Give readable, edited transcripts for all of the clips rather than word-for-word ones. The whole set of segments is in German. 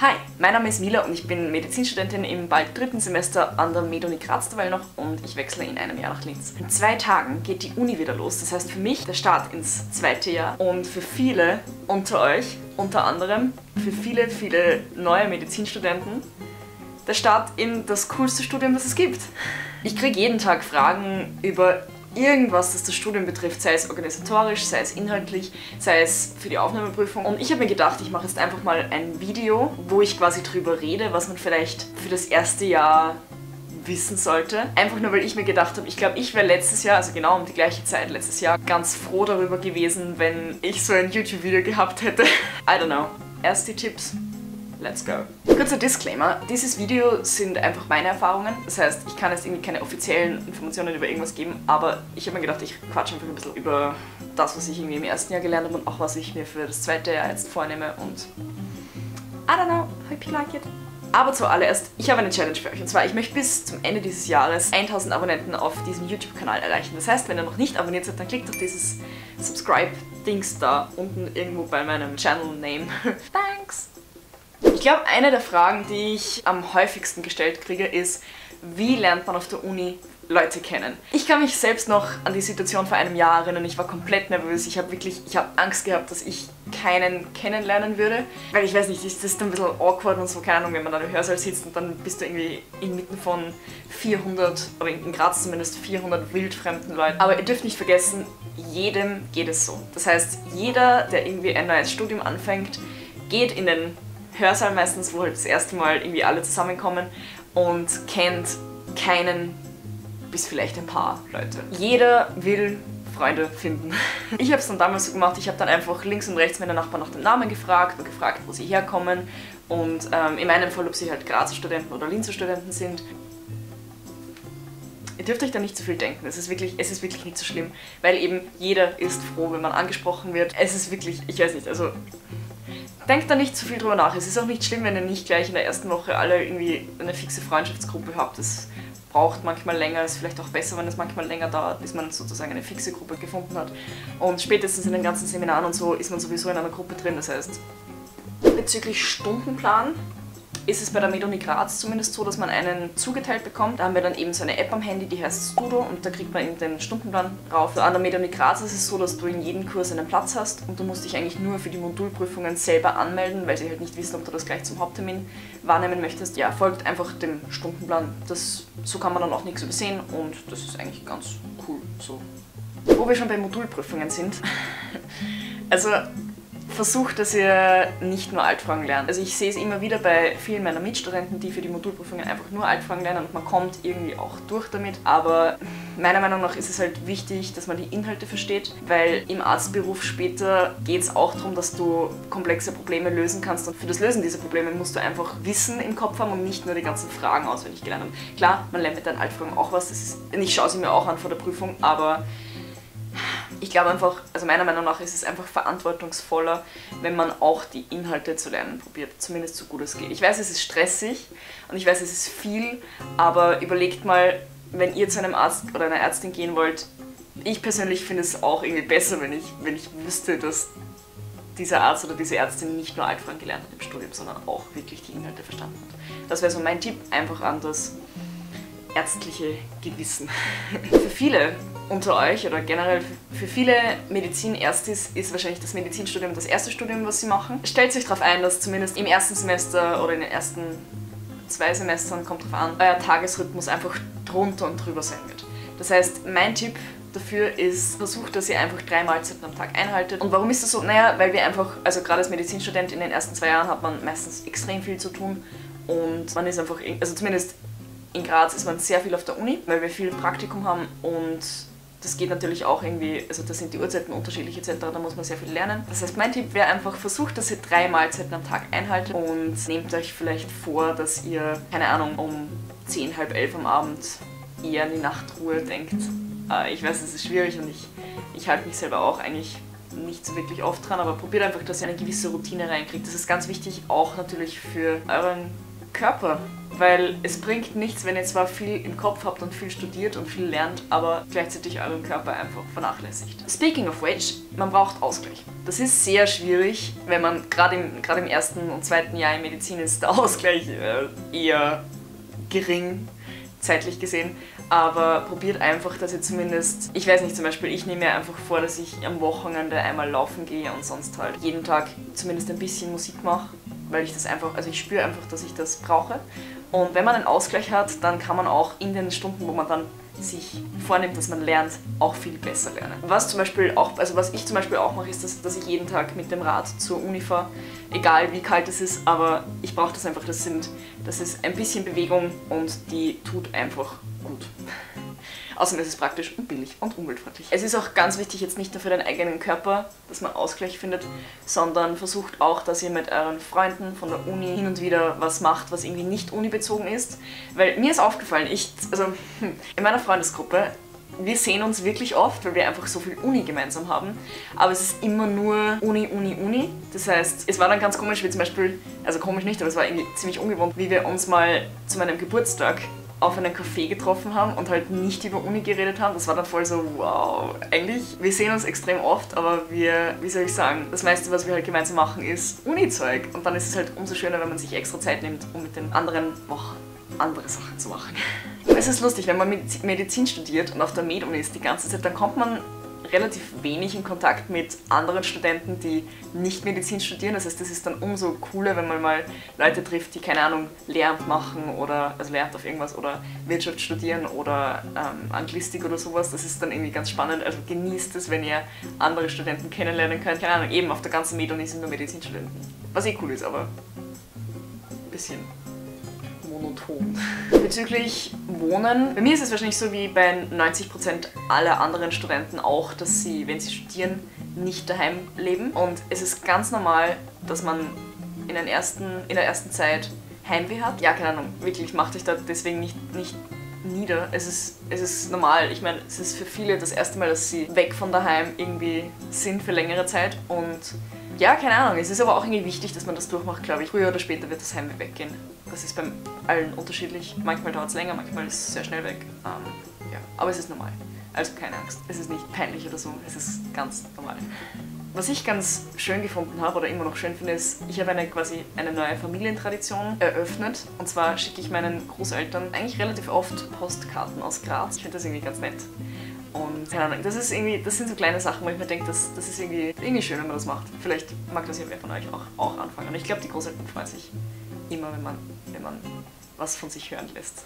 Hi, mein Name ist Mila und ich bin Medizinstudentin im bald 3. Semester an der Med-Uni Graz derweil noch und ich wechsle in einem Jahr nach Linz. In 2 Tagen geht die Uni wieder los, das heißt für mich der Start ins 2. Jahr und für viele unter euch, unter anderem für viele neue Medizinstudenten, der Start in das coolste Studium, das es gibt. Ich kriege jeden Tag Fragen über irgendwas, das das Studium betrifft, sei es organisatorisch, sei es inhaltlich, sei es für die Aufnahmeprüfung. Und ich habe mir gedacht, ich mache jetzt einfach mal ein Video, wo ich quasi drüber rede, was man vielleicht für das erste Jahr wissen sollte. Einfach nur, weil ich mir gedacht habe, ich glaube, ich wäre letztes Jahr, also genau um die gleiche Zeit letztes Jahr, ganz froh darüber gewesen, wenn ich so ein YouTube-Video gehabt hätte. I don't know. Erst die Tipps. Let's go. Kurzer Disclaimer, dieses Video sind einfach meine Erfahrungen. Das heißt, ich kann jetzt irgendwie keine offiziellen Informationen über irgendwas geben, aber ich habe mir gedacht, ich quatsche einfach ein bisschen über das, was ich irgendwie im 1. Jahr gelernt habe und auch was ich mir für das 2. Jahr jetzt vornehme und I don't know, hope you like it. Aber zuallererst, ich habe eine Challenge für euch und zwar, ich möchte bis zum Ende dieses Jahres 1000 Abonnenten auf diesem YouTube-Kanal erreichen. Das heißt, wenn ihr noch nicht abonniert seid, dann klickt auf dieses Subscribe-Dings da unten irgendwo bei meinem Channel-Name. Thanks! Ich glaube, eine der Fragen, die ich am häufigsten gestellt kriege, ist, wie lernt man auf der Uni Leute kennen? Ich kann mich selbst noch an die Situation vor einem Jahr erinnern. Ich war komplett nervös. Ich habe Angst gehabt, dass ich keinen kennenlernen würde. Weil ich weiß nicht, das ist ein bisschen awkward und so, keine Ahnung, wenn man da im Hörsaal sitzt und dann bist du irgendwie inmitten von 400, oder in Graz zumindest 400 wildfremden Leuten. Aber ihr dürft nicht vergessen, jedem geht es so. Das heißt, jeder, der irgendwie ein neues Studium anfängt, geht in den Hörsaal meistens, wo halt das erste Mal irgendwie alle zusammenkommen und kennt keinen bis vielleicht ein paar Leute. Jeder will Freunde finden. Ich habe es dann damals so gemacht, ich habe dann einfach links und rechts meine Nachbarn nach dem Namen gefragt und gefragt, wo sie herkommen und in meinem Fall, ob sie halt Grazer Studenten oder Linzer Studenten sind. Ihr dürft euch da nicht zu viel denken, es ist wirklich nicht so schlimm, weil eben jeder ist froh, wenn man angesprochen wird. Es ist wirklich, ich weiß nicht, also denkt da nicht zu viel drüber nach. Es ist auch nicht schlimm, wenn ihr nicht gleich in der ersten Woche alle irgendwie eine fixe Freundschaftsgruppe habt. Das braucht manchmal länger, ist vielleicht auch besser, wenn es manchmal länger dauert, bis man sozusagen eine fixe Gruppe gefunden hat. Und spätestens in den ganzen Seminaren und so ist man sowieso in einer Gruppe drin. Das heißt, bezüglich Stundenplan ist es bei der Med-Uni Graz zumindest so, dass man einen zugeteilt bekommt. Da haben wir dann eben so eine App am Handy, die heißt Studo und da kriegt man eben den Stundenplan rauf. An der Med-Uni Graz ist es so, dass du in jedem Kurs einen Platz hast und du musst dich eigentlich nur für die Modulprüfungen selber anmelden, weil sie halt nicht wissen, ob du das gleich zum Haupttermin wahrnehmen möchtest. Ja, folgt einfach dem Stundenplan. So kann man dann auch nichts übersehen und das ist eigentlich ganz cool so. Wo wir schon bei Modulprüfungen sind, also versucht, dass ihr nicht nur Altfragen lernt. Also ich sehe es immer wieder bei vielen meiner Mitstudenten, die für die Modulprüfungen einfach nur Altfragen lernen und man kommt irgendwie auch durch damit. Aber meiner Meinung nach ist es halt wichtig, dass man die Inhalte versteht, weil im Arztberuf später geht es auch darum, dass du komplexe Probleme lösen kannst und für das Lösen dieser Probleme musst du einfach Wissen im Kopf haben und nicht nur die ganzen Fragen auswendig gelernt haben. Klar, man lernt mit den Altfragen auch was, ich schaue sie mir auch an vor der Prüfung, aber ich glaube einfach, also meiner Meinung nach ist es einfach verantwortungsvoller, wenn man auch die Inhalte zu lernen probiert, zumindest so gut es geht. Ich weiß, es ist stressig und ich weiß, es ist viel, aber überlegt mal, wenn ihr zu einem Arzt oder einer Ärztin gehen wollt, ich persönlich finde es auch irgendwie besser, wenn ich wüsste, dass dieser Arzt oder diese Ärztin nicht nur Altfragen gelernt hat im Studium, sondern auch wirklich die Inhalte verstanden hat. Das wäre so mein Tipp, einfach an das ärztliche Gewissen. Für viele unter euch oder generell für viele Medizin-Erstis ist wahrscheinlich das Medizinstudium das erste Studium, was sie machen. Stellt euch darauf ein, dass zumindest im ersten Semester oder in den ersten 2 Semestern, kommt drauf an, euer Tagesrhythmus einfach drunter und drüber sein wird. Das heißt, mein Tipp dafür ist, versucht, dass ihr einfach 3 Mahlzeiten am Tag einhaltet. Und warum ist das so? Naja, weil wir einfach, also gerade als Medizinstudent in den ersten 2 Jahren hat man meistens extrem viel zu tun und man ist einfach, also zumindest in Graz ist man sehr viel auf der Uni, weil wir viel Praktikum haben und das geht natürlich auch irgendwie, also da sind die Uhrzeiten unterschiedlich etc., da muss man sehr viel lernen. Das heißt, mein Tipp wäre einfach, versucht, dass ihr 3 Mahlzeiten am Tag einhaltet und nehmt euch vielleicht vor, dass ihr, keine Ahnung, um 10, halb 11 am Abend eher an die Nachtruhe denkt. Ich weiß, es ist schwierig und ich halte mich selber auch eigentlich nicht so wirklich oft dran, aber probiert einfach, dass ihr eine gewisse Routine reinkriegt. Das ist ganz wichtig, auch natürlich für euren Körper. weil es bringt nichts, wenn ihr zwar viel im Kopf habt und viel studiert und viel lernt, aber gleichzeitig euren Körper einfach vernachlässigt. Speaking of which, man braucht Ausgleich. Das ist sehr schwierig, wenn man gerade im ersten und zweiten Jahr in Medizin ist der Ausgleich eher gering, zeitlich gesehen. Aber probiert einfach, dass ihr zumindest, ich weiß nicht, zum Beispiel, ich nehme mir einfach vor, dass ich am Wochenende einmal laufen gehe und sonst halt jeden Tag zumindest ein bisschen Musik mache, weil ich das einfach, also ich spüre einfach, dass ich das brauche. Und wenn man einen Ausgleich hat, dann kann man auch in den Stunden, wo man dann sich vornimmt, dass man lernt, auch viel besser lernen. Was zum Beispiel auch, also was ich zum Beispiel auch mache, ist, dass ich jeden Tag mit dem Rad zur Uni fahre, egal wie kalt es ist, aber ich brauche das einfach, das ist ein bisschen Bewegung und die tut einfach gut. Außerdem ist es praktisch und billig und umweltfreundlich. Es ist auch ganz wichtig, jetzt nicht nur für den eigenen Körper, dass man Ausgleich findet, sondern versucht auch, dass ihr mit euren Freunden von der Uni hin und wieder was macht, was irgendwie nicht unibezogen ist. Weil mir ist aufgefallen, in meiner Freundesgruppe, wir sehen uns wirklich oft, weil wir einfach so viel Uni gemeinsam haben, aber es ist immer nur Uni, Uni, Uni. Das heißt, es war dann ganz komisch, wie zum Beispiel, also komisch nicht, aber es war irgendwie ziemlich ungewohnt, wie wir uns mal zu meinem Geburtstag auf einen Café getroffen haben und halt nicht über Uni geredet haben. Das war dann voll so, wow, eigentlich, wir sehen uns extrem oft, aber wie soll ich sagen, das meiste, was wir halt gemeinsam machen, ist Uni-Zeug. Und dann ist es halt umso schöner, wenn man sich extra Zeit nimmt, um mit den anderen auch andere Sachen zu machen. Es ist lustig, wenn man Medizin studiert und auf der Med-Uni ist die ganze Zeit, dann kommt man relativ wenig in Kontakt mit anderen Studenten, die nicht Medizin studieren. Das heißt, das ist dann umso cooler, wenn man mal Leute trifft, die, keine Ahnung, Lehramt machen oder, also Lehramt auf irgendwas oder Wirtschaft studieren oder Anglistik oder sowas. Das ist dann irgendwie ganz spannend. Also genießt es, wenn ihr andere Studenten kennenlernen könnt. Keine Ahnung, eben auf der ganzen Med-Uni sind nur Medizinstudenten. Was cool ist, aber ein bisschen monoton. Bezüglich Wohnen, bei mir ist es wahrscheinlich so wie bei 90% aller anderen Studenten auch, dass sie, wenn sie studieren, nicht daheim leben. Und es ist ganz normal, dass man in der ersten Zeit Heimweh hat. Ja, keine Ahnung, wirklich, macht euch da deswegen nicht nieder. Es ist normal. Ich meine, es ist für viele das erste Mal, dass sie weg von daheim irgendwie sind für längere Zeit. Und ja, keine Ahnung, es ist aber auch irgendwie wichtig, dass man das durchmacht, glaube ich. Früher oder später wird das Heimweh weggehen. Das ist bei allen unterschiedlich. Manchmal dauert es länger, manchmal ist es sehr schnell weg. Ja. Aber es ist normal. Also keine Angst. Es ist nicht peinlich oder so, es ist ganz normal. Was ich ganz schön gefunden habe oder immer noch schön finde, ist, ich habe quasi eine neue Familientradition eröffnet. Und zwar schicke ich meinen Großeltern eigentlich relativ oft Postkarten aus Graz. Ich finde das irgendwie ganz nett. Und keine Ahnung, das sind so kleine Sachen, wo ich mir denke, das ist irgendwie schön, wenn man das macht. Vielleicht mag das ja wer von euch auch anfangen. Und ich glaube, die Großeltern freuen sich immer, wenn man was von sich hören lässt.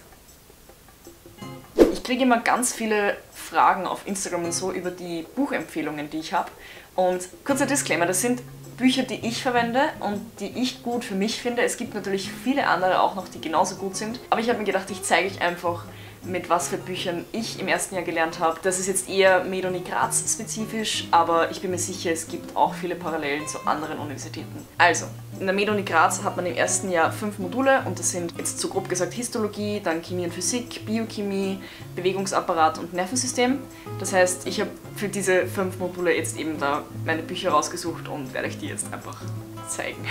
Ich kriege immer ganz viele Fragen auf Instagram und so über die Buchempfehlungen, die ich habe. Und kurzer Disclaimer, das sind Bücher, die ich verwende und die ich gut für mich finde. Es gibt natürlich viele andere auch noch, die genauso gut sind. Aber ich habe mir gedacht, ich zeige euch einfach, mit was für Büchern ich im ersten Jahr gelernt habe. Das ist jetzt eher Med-Uni Graz spezifisch, aber ich bin mir sicher, es gibt auch viele Parallelen zu anderen Universitäten. Also, in der Med-Uni Graz hat man im ersten Jahr 5 Module und das sind jetzt so grob gesagt Histologie, dann Chemie und Physik, Biochemie, Bewegungsapparat und Nervensystem. Das heißt, ich habe für diese 5 Module jetzt eben da meine Bücher rausgesucht und werde euch die jetzt einfach zeigen.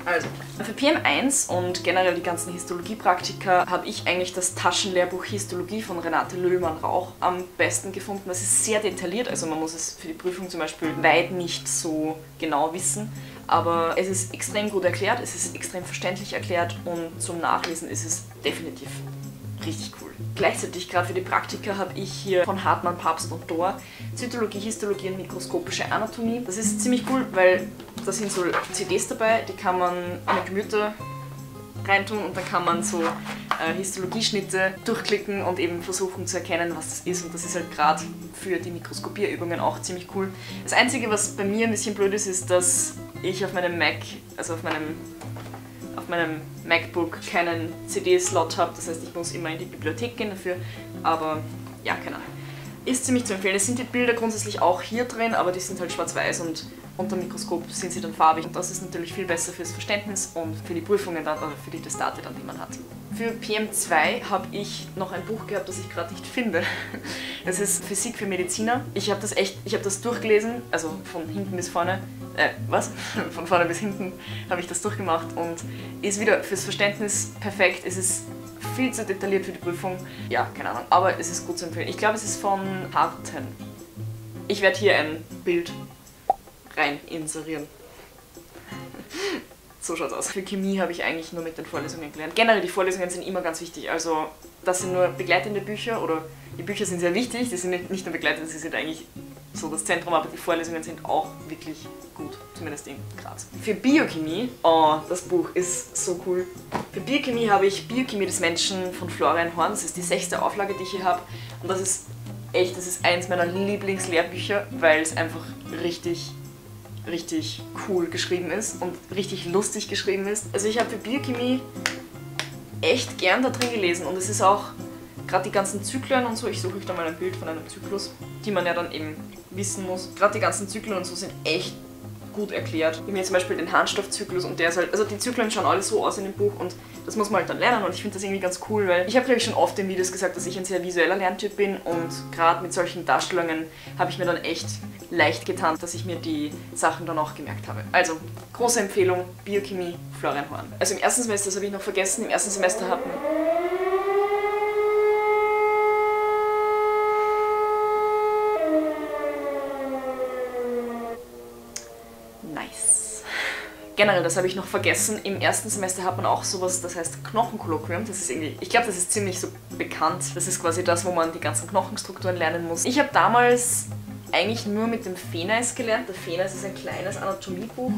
Also, für PM1 und generell die ganzen Histologiepraktika habe ich eigentlich das Taschenlehrbuch Histologie von Renate Löhmann-Rauch am besten gefunden. Das ist sehr detailliert, also man muss es für die Prüfung zum Beispiel weit nicht so genau wissen, aber es ist extrem gut erklärt, es ist extrem verständlich erklärt und zum Nachlesen ist es definitiv richtig cool. Gleichzeitig, gerade für die Praktika, habe ich hier von Hartmann, Pabst und Dohr Zytologie, Histologie und mikroskopische Anatomie. Das ist ziemlich cool, weil da sind so CDs dabei, die kann man in eine Gemüte reintun und dann kann man so Histologieschnitte durchklicken und eben versuchen zu erkennen, was das ist. Und das ist halt gerade für die Mikroskopierübungen auch ziemlich cool. Das Einzige, was bei mir ein bisschen blöd ist, ist, dass ich auf meinem Mac, also auf meinem MacBook keinen CD-Slot habe, das heißt, ich muss immer in die Bibliothek gehen dafür, aber ja, keine Ahnung. Ist ziemlich zu empfehlen. Es sind die Bilder grundsätzlich auch hier drin, aber die sind halt schwarz-weiß und unter dem Mikroskop sind sie dann farbig. Und das ist natürlich viel besser fürs Verständnis und für die Prüfungen dann, oder für die Testate dann, die man hat. Für PM2 habe ich noch ein Buch gehabt, das ich gerade nicht finde. Das ist Physik für Mediziner. Ich habe das durchgelesen, also von hinten bis vorne. von vorne bis hinten habe ich das durchgemacht und ist wieder fürs Verständnis perfekt. Es ist viel zu detailliert für die Prüfung. Ja, keine Ahnung, aber es ist gut zu empfehlen. Ich glaube, es ist von Harten. Ich werde hier ein Bild rein inserieren. So schaut's aus. Für Chemie habe ich eigentlich nur mit den Vorlesungen gelernt. Generell, die Vorlesungen sind immer ganz wichtig. Also das sind nur begleitende Bücher oder die Bücher sind sehr wichtig. Die sind nicht nur begleitend, sie sind eigentlich so das Zentrum, aber die Vorlesungen sind auch wirklich gut. Zumindest in Graz. Für Biochemie, oh, das Buch ist so cool. Für Biochemie habe ich Biochemie des Menschen von Florian Horn. Das ist die 6. Auflage, die ich hier habe. Und das ist echt, das ist eins meiner Lieblingslehrbücher, weil es einfach richtig cool geschrieben ist und richtig lustig geschrieben ist. Also ich habe für Biochemie echt gern da drin gelesen und es ist auch gerade die ganzen Zyklen und so, ich suche euch da mal ein Bild von einem Zyklus, die man ja dann eben wissen muss. Gerade die ganzen Zyklen und so sind echt gut erklärt. Ich habe mir zum Beispiel den Harnstoffzyklus und der ist halt, also die Zyklen schauen alle so aus in dem Buch und das muss man halt dann lernen und ich finde das irgendwie ganz cool, weil ich habe, glaube ich, schon oft in Videos gesagt, dass ich ein sehr visueller Lerntyp bin und gerade mit solchen Darstellungen habe ich mir dann echt leicht getan, dass ich mir die Sachen dann auch gemerkt habe. Also, große Empfehlung, Biochemie, Florian Horn. Also im ersten Semester, das habe ich noch vergessen, im ersten Semester hatten generell, das habe ich noch vergessen, im ersten Semester hat man auch sowas, das heißt Knochenkolloquium. Das ist irgendwie, ich glaube, das ist ziemlich so bekannt. Das ist quasi das, wo man die ganzen Knochenstrukturen lernen muss. Ich habe damals eigentlich nur mit dem Feneis gelernt. Der Feneis ist ein kleines Anatomiebuch.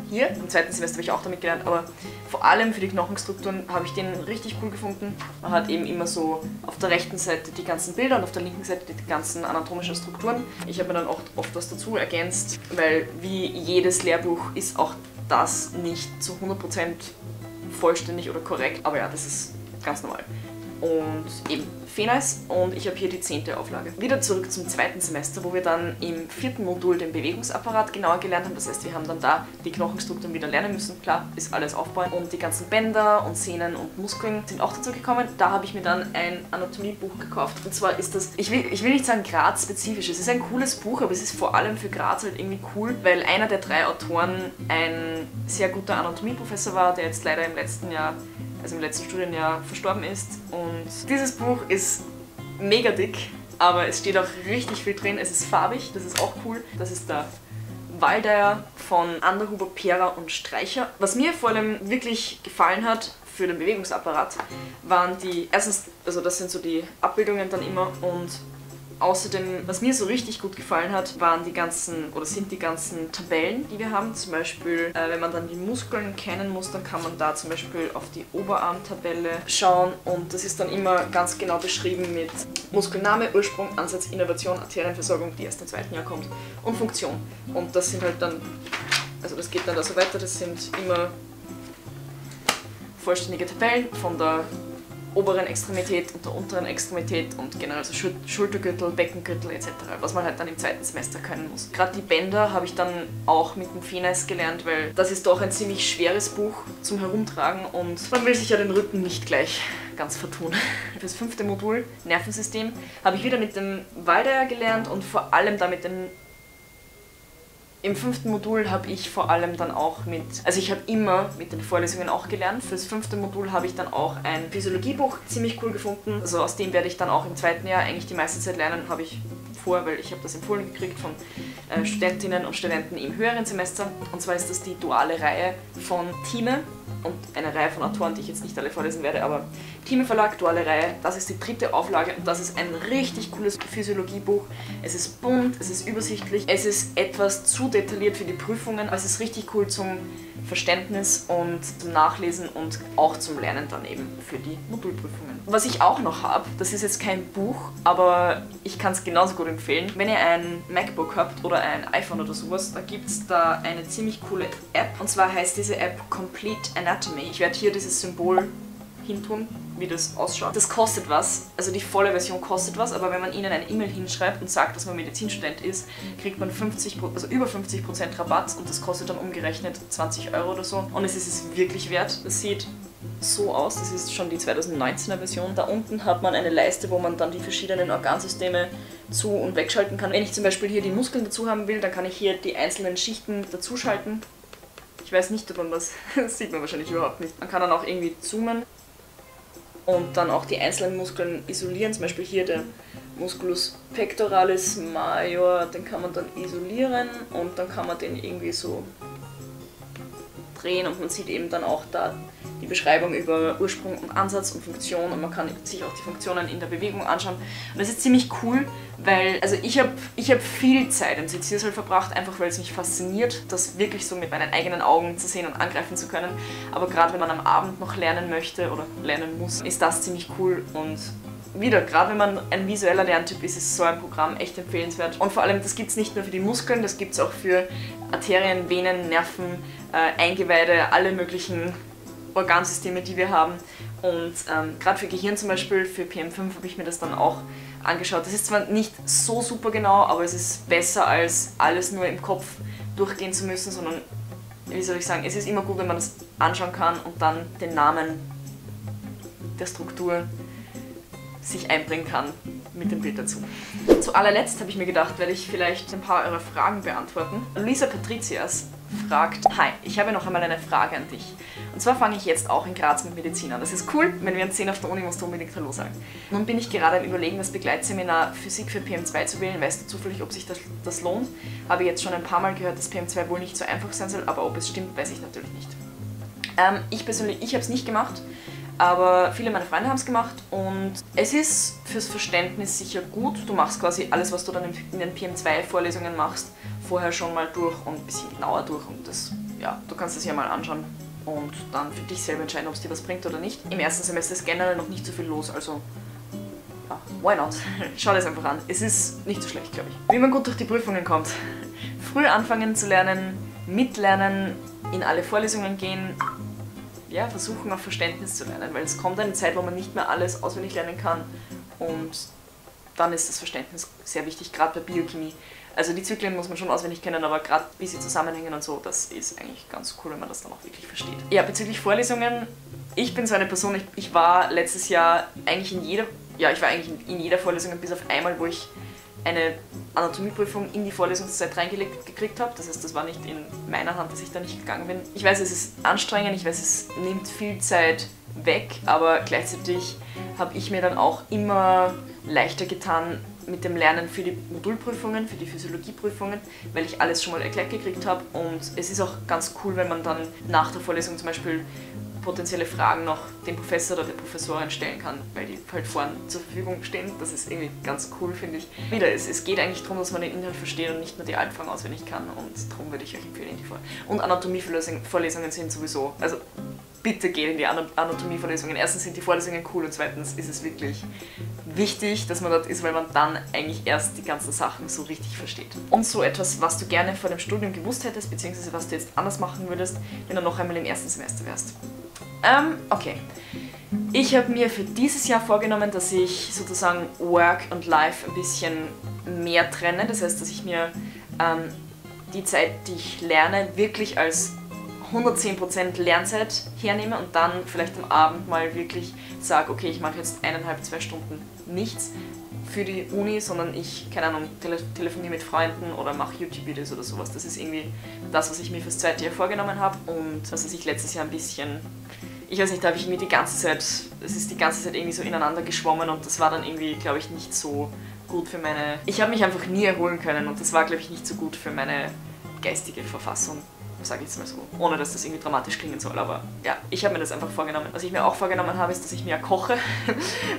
Hier, im zweiten Semester habe ich auch damit gelernt, aber vor allem für die Knochenstrukturen habe ich den richtig cool gefunden. Man hat eben immer so auf der rechten Seite die ganzen Bilder und auf der linken Seite die ganzen anatomischen Strukturen. Ich habe mir dann auch oft was dazu ergänzt, weil wie jedes Lehrbuch ist auch das nicht zu 100% vollständig oder korrekt, aber ja, das ist ganz normal. Und eben Feneis und ich habe hier die 10. Auflage. Wieder zurück zum zweiten Semester, wo wir dann im 4. Modul den Bewegungsapparat genauer gelernt haben. Das heißt, wir haben dann da die Knochenstrukturen wieder lernen müssen. Klar, ist alles aufbauen. Und die ganzen Bänder und Sehnen und Muskeln sind auch dazu gekommen. Da habe ich mir dann ein Anatomiebuch gekauft. Und zwar ist das, ich will nicht sagen Graz-spezifisch. Es ist ein cooles Buch, aber es ist vor allem für Graz halt irgendwie cool, weil einer der 3 Autoren ein sehr guter Anatomieprofessor war, der jetzt leider im letzten Studienjahr verstorben ist. Und dieses Buch ist mega dick, aber es steht auch richtig viel drin. Es ist farbig, das ist auch cool. Das ist der Waldeyer von Anderhuber, Pera und Streicher. Was mir vor allem wirklich gefallen hat für den Bewegungsapparat, waren die, erstens, also das sind so die Abbildungen dann immer und außerdem, was mir so richtig gut gefallen hat, sind die ganzen Tabellen, die wir haben. Zum Beispiel, wenn man dann die Muskeln kennen muss, dann kann man da zum Beispiel auf die Oberarmtabelle schauen und das ist dann immer ganz genau beschrieben mit Muskelname, Ursprung, Ansatz, Innervation, Arterienversorgung, die erst im 2. Jahr kommt und Funktion. Und das sind halt dann, also das geht dann da so weiter, das sind immer vollständige Tabellen von der oberen Extremität und der unteren Extremität und generell so Schultergürtel, Beckengürtel etc., was man halt dann im 2. Semester können muss. Gerade die Bänder habe ich dann auch mit dem Feneis gelernt, weil das ist doch ein ziemlich schweres Buch zum Herumtragen und man will sich ja den Rücken nicht gleich ganz vertun. Für das 5. Modul, Nervensystem, habe ich wieder mit dem Waldeyer gelernt und vor allem da mit den Im 5. Modul habe ich vor allem dann auch ich habe immer mit den Vorlesungen auch gelernt. Fürs 5. Modul habe ich dann auch ein Physiologiebuch ziemlich cool gefunden. Also aus dem werde ich dann auch im 2. Jahr eigentlich die meiste Zeit lernen, habe ich vor, weil ich habe das empfohlen gekriegt von Studentinnen und Studenten im höheren Semester. Und zwar ist das die duale Reihe von Thieme und eine Reihe von Autoren, die ich jetzt nicht alle vorlesen werde, aber Thieme Verlag, duale Reihe, das ist die 3. Auflage und das ist ein richtig cooles Physiologiebuch. Es ist bunt, es ist übersichtlich, es ist etwas zu detailliert für die Prüfungen, aber es ist richtig cool zum Verständnis und zum Nachlesen und auch zum Lernen dann eben für die Modulprüfungen. Was ich auch noch habe, das ist jetzt kein Buch, aber ich kann es genauso gut empfehlen. Wenn ihr ein MacBook habt oder ein iPhone oder sowas, da gibt es da eine ziemlich coole App und zwar heißt diese App Complete Anatomy. Ich werde hier dieses Symbol hintun, wie das ausschaut. Das kostet was, also die volle Version kostet was, aber wenn man ihnen eine E-Mail hinschreibt und sagt, dass man Medizinstudent ist, kriegt man über 50% Rabatt und das kostet dann umgerechnet 20 Euro oder so. Und es ist es wirklich wert. Das sieht so aus, das ist schon die 2019er Version. Da unten hat man eine Leiste, wo man dann die verschiedenen Organsysteme zu- und wegschalten kann. Wenn ich zum Beispiel hier die Muskeln dazu haben will, dann kann ich hier die einzelnen Schichten dazuschalten. Ich weiß nicht, ob man das sieht man wahrscheinlich überhaupt nicht. Man kann dann auch irgendwie zoomen und dann auch die einzelnen Muskeln isolieren. Zum Beispiel hier der Musculus pectoralis major, den kann man dann isolieren und dann kann man den irgendwie so drehen und man sieht eben dann auch da die Beschreibung über Ursprung und Ansatz und Funktion und man kann sich auch die Funktionen in der Bewegung anschauen. Und das ist ziemlich cool, weil also ich hab viel Zeit im Seziersaal verbracht, einfach weil es mich fasziniert, das wirklich so mit meinen eigenen Augen zu sehen und angreifen zu können. Aber gerade wenn man am Abend noch lernen möchte oder lernen muss, ist das ziemlich cool und wieder, gerade wenn man ein visueller Lerntyp ist, ist so ein Programm echt empfehlenswert. Und vor allem, das gibt es nicht nur für die Muskeln, das gibt es auch für Arterien, Venen, Nerven, Eingeweide, alle möglichen Organsysteme, die wir haben. Und gerade für Gehirn zum Beispiel, für PM5 habe ich mir das dann auch angeschaut. Das ist zwar nicht so super genau, aber es ist besser als alles nur im Kopf durchgehen zu müssen, sondern, wie soll ich sagen, es ist immer gut, wenn man das anschauen kann und dann den Namen der Struktur sich einbringen kann mit dem Bild dazu. Zu allerletzt habe ich mir gedacht, werde ich vielleicht ein paar eurer Fragen beantworten. Luisa Patricias fragt: Hi, ich habe noch einmal eine Frage an dich. Und zwar fange ich jetzt auch in Graz mit Medizin an. Das ist cool, wenn wir uns sehen auf der Uni, musst du unbedingt Hallo sagen. Nun bin ich gerade am Überlegen, das Begleitseminar Physik für PM2 zu wählen. Weißt du zufällig, ob sich das lohnt? Habe jetzt schon ein paar Mal gehört, dass PM2 wohl nicht so einfach sein soll, aber ob es stimmt, weiß ich natürlich nicht. Ich persönlich, ich habe es nicht gemacht. Aber viele meiner Freunde haben es gemacht und es ist fürs Verständnis sicher gut. Du machst quasi alles, was du dann in den PM2-Vorlesungen machst, vorher schon mal durch und ein bisschen genauer durch. Und das, ja, du kannst es ja mal anschauen und dann für dich selber entscheiden, ob es dir was bringt oder nicht. Im ersten Semester ist generell noch nicht so viel los, also ja, why not? Schau dir es einfach an. Es ist nicht so schlecht, glaube ich. Wie man gut durch die Prüfungen kommt. Früh anfangen zu lernen, mitlernen, in alle Vorlesungen gehen. Ja, versuchen auf Verständnis zu lernen, weil es kommt eine Zeit, wo man nicht mehr alles auswendig lernen kann und dann ist das Verständnis sehr wichtig, gerade bei Biochemie. Also die Zyklen muss man schon auswendig kennen, aber gerade wie sie zusammenhängen und so, das ist eigentlich ganz cool, wenn man das dann auch wirklich versteht. Ja, bezüglich Vorlesungen, ich bin so eine Person, ich war letztes Jahr eigentlich in jeder Vorlesung bis auf einmal, wo ich eine Anatomieprüfung in die Vorlesungszeit reingelegt gekriegt habe. Das heißt, das war nicht in meiner Hand, dass ich da nicht gegangen bin. Ich weiß, es ist anstrengend, ich weiß, es nimmt viel Zeit weg, aber gleichzeitig habe ich mir dann auch immer leichter getan mit dem Lernen für die Modulprüfungen, für die Physiologieprüfungen, weil ich alles schon mal erklärt gekriegt habe und es ist auch ganz cool, wenn man dann nach der Vorlesung zum Beispiel potenzielle Fragen noch dem Professor oder der Professorin stellen kann, weil die halt vorne zur Verfügung stehen. Das ist irgendwie ganz cool, finde ich. Wieder, es geht eigentlich darum, dass man den Inhalt versteht und nicht nur die Altfragen auswendig kann und darum würde ich euch empfehlen, die Und Anatomievorlesungen sind sowieso, also bitte geht in die Anatomievorlesungen. Erstens sind die Vorlesungen cool und zweitens ist es wirklich wichtig, dass man dort ist, weil man dann eigentlich erst die ganzen Sachen so richtig versteht. Und so etwas, was du gerne vor dem Studium gewusst hättest, beziehungsweise was du jetzt anders machen würdest, wenn du noch einmal im ersten Semester wärst. Okay. Ich habe mir für dieses Jahr vorgenommen, dass ich sozusagen Work und Life ein bisschen mehr trenne. Das heißt, dass ich mir die Zeit, die ich lerne, wirklich als 110% Lernzeit hernehme und dann vielleicht am Abend mal wirklich sage, okay, ich mache jetzt 1,5, 2 Stunden nichts für die Uni, sondern ich, keine Ahnung, telefoniere mit Freunden oder mache YouTube-Videos oder sowas. Das ist irgendwie das, was ich mir fürs zweite Jahr vorgenommen habe und was ich letztes Jahr ein bisschen, ich weiß nicht, da habe ich irgendwie es ist die ganze Zeit irgendwie so ineinander geschwommen und das war dann irgendwie, glaube ich, nicht so gut für meine, ich habe mich einfach nie erholen können und das war, glaube ich, nicht so gut für meine geistige Verfassung. Sage ich jetzt mal so, ohne dass das irgendwie dramatisch klingen soll, aber ja, ich habe mir das einfach vorgenommen. Was ich mir auch vorgenommen habe, ist, dass ich mehr koche,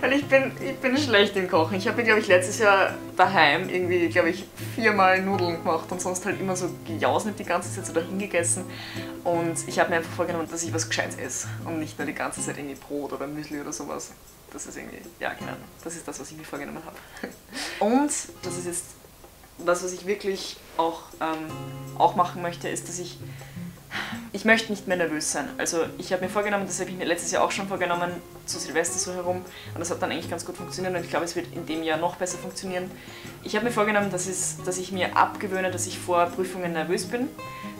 weil ich bin schlecht im Kochen. Ich habe mir, glaube ich, letztes Jahr daheim irgendwie, glaube ich, 4-mal Nudeln gemacht und sonst halt immer so gejausnet die ganze Zeit so dahin gegessen und ich habe mir einfach vorgenommen, dass ich was Gescheites esse und nicht nur die ganze Zeit irgendwie Brot oder Müsli oder sowas. Das ist irgendwie, ja, keine Ahnung, das ist das, was ich mir vorgenommen habe. Und das ist jetzt das, was ich wirklich auch machen möchte, ist, dass ich Ich möchte nicht mehr nervös sein. Also ich habe mir vorgenommen, das habe ich mir letztes Jahr auch schon vorgenommen, zu Silvester so herum. Und das hat dann eigentlich ganz gut funktioniert und ich glaube, es wird in dem Jahr noch besser funktionieren. Ich habe mir vorgenommen, dass ich mir abgewöhne, dass ich vor Prüfungen nervös bin,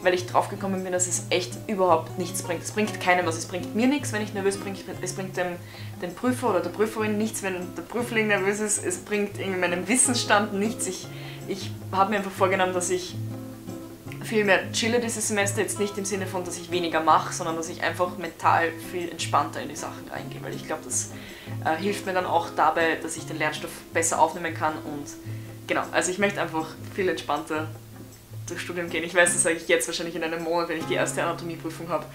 weil ich draufgekommen bin, dass es echt überhaupt nichts bringt. Es bringt keinem was. Es bringt mir nichts, wenn ich nervös bin. Es bringt dem Prüfer oder der Prüferin nichts, wenn der Prüfling nervös ist. Es bringt irgendwie meinem Wissensstand nichts. Ich habe mir einfach vorgenommen, dass ich viel mehr chille dieses Semester, jetzt nicht im Sinne von, dass ich weniger mache, sondern dass ich einfach mental viel entspannter in die Sachen reingehe, weil ich glaube, das hilft mir dann auch dabei, dass ich den Lernstoff besser aufnehmen kann und genau, also ich möchte einfach viel entspannter durchs Studium gehen. Ich weiß, das sage ich jetzt wahrscheinlich in einem Monat, wenn ich die erste Anatomieprüfung habe,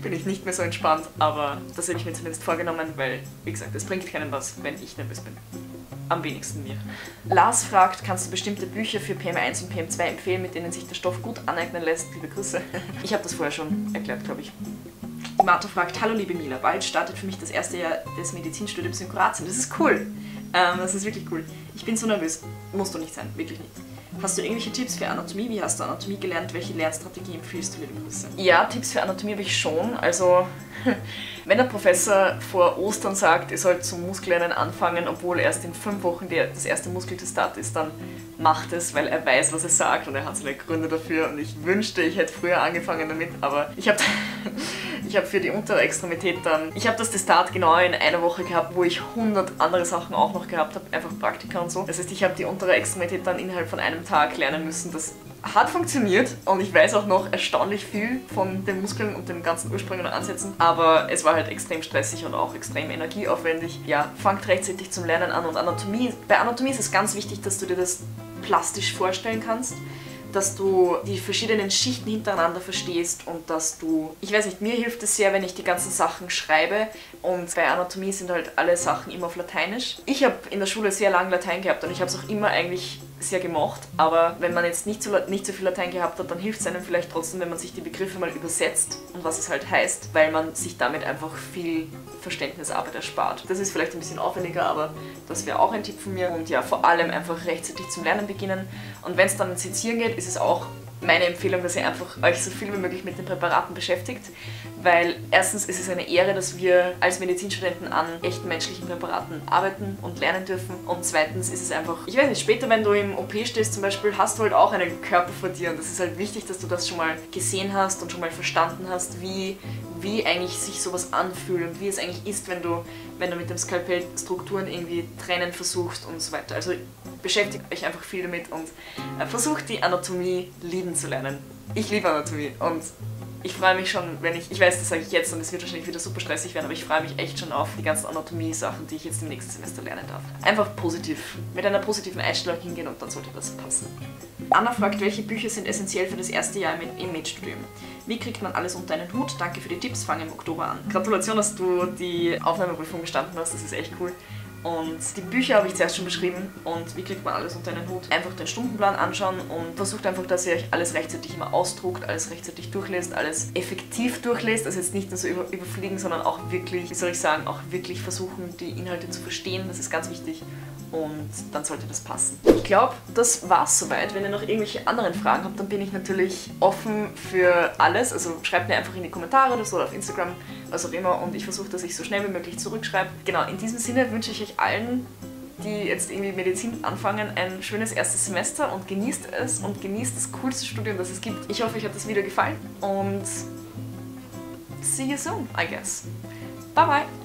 bin ich nicht mehr so entspannt, aber das habe ich mir zumindest vorgenommen, weil, wie gesagt, es bringt keinem was, wenn ich nervös bin. Am wenigsten mir. Lars fragt, kannst du bestimmte Bücher für PM1 und PM2 empfehlen, mit denen sich der Stoff gut aneignen lässt? Liebe Grüße. Ich habe das vorher schon erklärt, glaube ich. Die Martha fragt, hallo liebe Mila, bald startet für mich das erste Jahr des Medizinstudiums in Kroatien. Das ist cool. Das ist wirklich cool. Ich bin so nervös. Musst du nicht sein, wirklich nicht. Hast du irgendwelche Tipps für Anatomie? Wie hast du Anatomie gelernt? Welche Lernstrategie empfiehlst du, liebe Grüße? Ja, Tipps für Anatomie habe ich schon. Also, wenn der Professor vor Ostern sagt, ihr sollt zum Muskellernen anfangen, obwohl erst in 5 Wochen das erste Muskeltestat ist, dann macht es, weil er weiß, was er sagt und er hat seine Gründe dafür und ich wünschte, ich hätte früher angefangen damit, aber ich habe für die untere Extremität dann, ich habe das Testat genau in einer Woche gehabt, wo ich 100 andere Sachen auch noch gehabt habe, einfach Praktika und so. Das heißt, ich habe die untere Extremität dann innerhalb von einem Tag lernen müssen. Das hat funktioniert und ich weiß auch noch erstaunlich viel von den Muskeln und den ganzen Ursprüngen und Ansätzen, aber es war halt extrem stressig und auch extrem energieaufwendig. Ja, fangt rechtzeitig zum Lernen an und bei Anatomie ist es ganz wichtig, dass du dir das plastisch vorstellen kannst, dass du die verschiedenen Schichten hintereinander verstehst und dass du, ich weiß nicht, mir hilft es sehr, wenn ich die ganzen Sachen schreibe und bei Anatomie sind halt alle Sachen immer auf Lateinisch. Ich habe in der Schule sehr lange Latein gehabt und ich habe es auch immer eigentlich sehr gemocht, aber wenn man jetzt nicht so viel Latein gehabt hat, dann hilft es einem vielleicht trotzdem, wenn man sich die Begriffe mal übersetzt und was es halt heißt, weil man sich damit einfach viel Verständnisarbeit erspart. Das ist vielleicht ein bisschen aufwendiger, aber das wäre auch ein Tipp von mir und ja, vor allem einfach rechtzeitig zum Lernen beginnen und wenn es dann ins Sezieren geht, ist es auch meine Empfehlung, dass ihr einfach euch so viel wie möglich mit den Präparaten beschäftigt, weil erstens ist es eine Ehre, dass wir als Medizinstudenten an echten menschlichen Präparaten arbeiten und lernen dürfen und zweitens ist es einfach, ich weiß nicht, später wenn du im OP stehst zum Beispiel, hast du halt auch einen Körper vor dir und das ist halt wichtig, dass du das schon mal gesehen hast und schon mal verstanden hast, wie eigentlich sich sowas anfühlt und wie es eigentlich ist, wenn du mit dem Skalpell Strukturen irgendwie trennen versuchst und so weiter. Also beschäftigt euch einfach viel damit und versucht die Anatomie lieben zu lernen. Ich liebe Anatomie und ich freue mich schon, ich weiß, das sage ich jetzt und es wird wahrscheinlich wieder super stressig werden, aber ich freue mich echt schon auf die ganzen Anatomie-Sachen, die ich jetzt im nächsten Semester lernen darf. Einfach positiv, mit einer positiven Einstellung hingehen und dann sollte das passen. Anna fragt, welche Bücher sind essentiell für das erste Jahr im Med-Studium? Wie kriegt man alles unter einen Hut? Danke für die Tipps, fange im Oktober an. Gratulation, dass du die Aufnahmeprüfung bestanden hast, das ist echt cool. Und die Bücher habe ich zuerst schon beschrieben und wie kriegt man alles unter einen Hut? Einfach den Stundenplan anschauen und versucht einfach, dass ihr euch alles rechtzeitig immer ausdruckt, alles rechtzeitig durchlest, alles effektiv durchlest, also jetzt nicht nur so überfliegen, sondern auch wirklich, wie soll ich sagen, auch wirklich versuchen, die Inhalte zu verstehen, das ist ganz wichtig und dann sollte das passen. Ich glaube, das war's soweit. Wenn ihr noch irgendwelche anderen Fragen habt, dann bin ich natürlich offen für alles, also schreibt mir einfach in die Kommentare oder so oder auf Instagram, was auch immer und ich versuche, dass ich so schnell wie möglich zurückschreibe. Genau, in diesem Sinne wünsche ich euch allen, die jetzt irgendwie Medizin anfangen, ein schönes erstes Semester und genießt es und genießt das coolste Studium, das es gibt. Ich hoffe, euch hat das Video gefallen und see you soon, I guess. Bye bye!